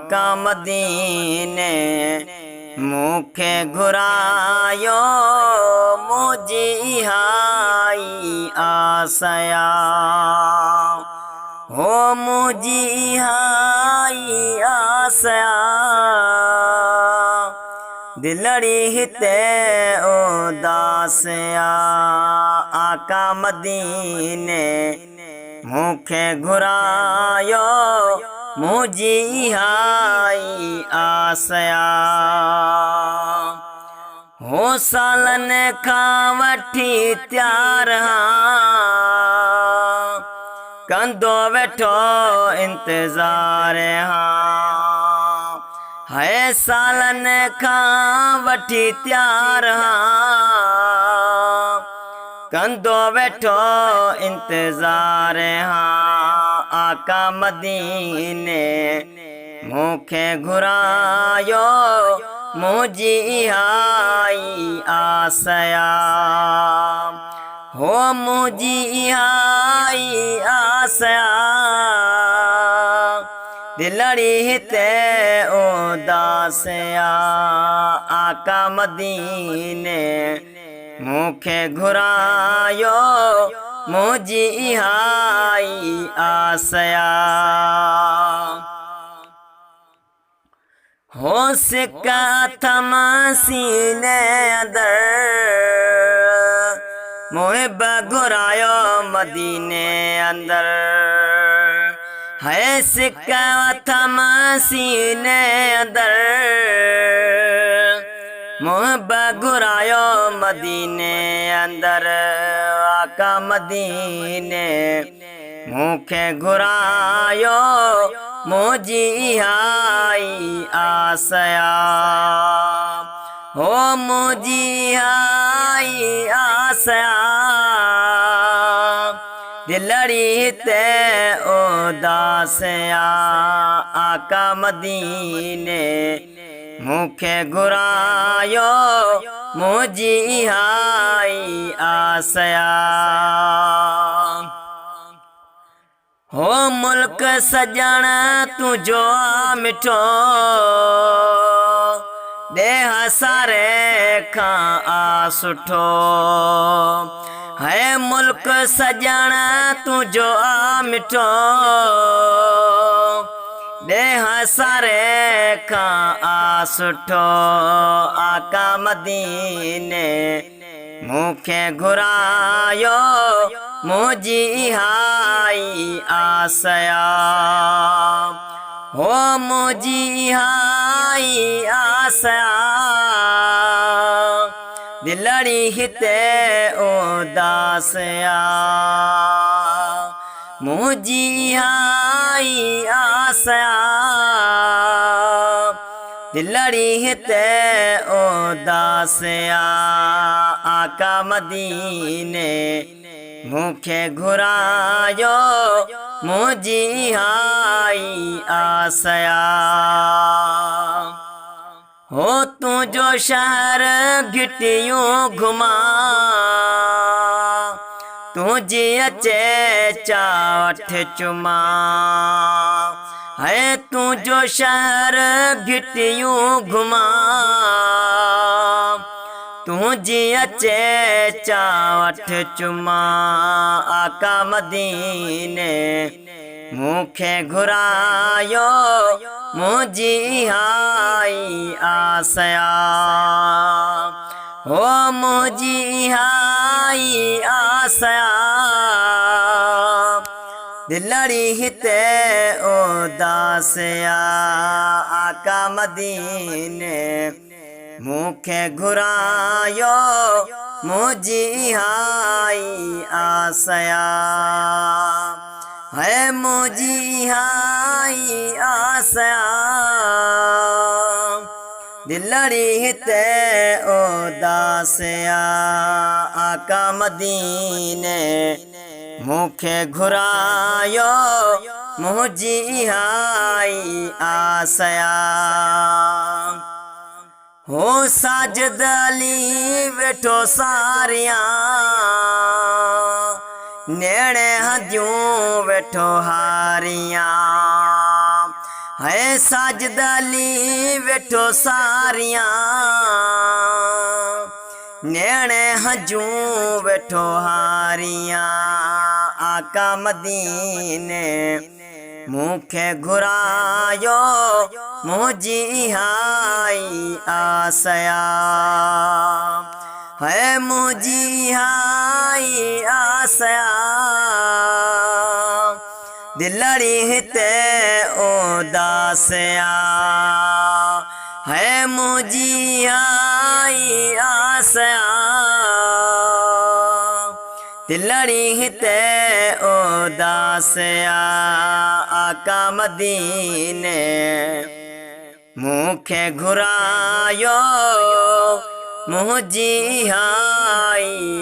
आका मदीने मुखे घुरायो मुझी हाई आसया हो मुझी हाई आसया दिलड़ी हिते उदासया आका मदीने मुखे घुरायो मुझी हाई आसया हो सालन खां वठी तैयार हाँ कंदो वेठो इंतजार हाँ है सालन खां वठी तैयार हाँ कंदो वेठो इंतजार हाँ आका मदीने मुखे घुरायो मुझी हाई आसया हो मुझी हाई आसया दिलड़ी हिते उदासया आका मदीने मुखे घुरायो मुझी हाई आसया हो सिक्का थमा सीने अंदर मुहिब घुरायो मदीने अंदर है सिक्का थमा सीने अंदर मुहिब घुरायो मदीने अंदर आका मदीने मुखे घुरायो मुझी हाई आसया हो मुझी हाई आसया दिलड़ी ते उदासया आका मदीने मुखे घुरायो मुझी हाई आसया हो मुल्क सजण तुझो मिठो देह सारे खां आ सुठो है मुल्क सजण तुझो मिठो देह सारे खां आ सुठो आका मदीने मुखे घुरायो मुझी हाई आसया हो मुझी हाई आसया दिलड़ी हिते उदासया मुझी हाई आसया दिलड़ी हिते उदासया आका मदीने मुखे घुरायो मुझी हाई आसया हो तुझो शहर घिटियूं घुमा तुझी अचे चाठ चुमा है तुझो शहर घिटियूं घुमा तुझी अचे चाठ चुमा आका मदीने मुखे घुरायो मुझी हाई आसया हो मुझी हाई आसया दिलड़ी हिते उदासया आका मदीने मुखे घुरायो मुझी हाई आसया है मुझी हाई आसया दिलड़ी हिते उदासया आका मदीने मुखे घुरायो मुझी हाई आसया हो साजिद अली वेठो सारिया नेड़े हदियूं वेठो हारिया है साजदली वेठो सारियां नेणे हजू वेठो हारियां आका मदीने मुखे घुरायो मुझी हाई आसया है मुझी हाई आसया दिलड़ी हिते उदासया है मुझी आई आसया दिलड़ी हिते उदासया आका मदीने मुखे घुरायो मुझी आई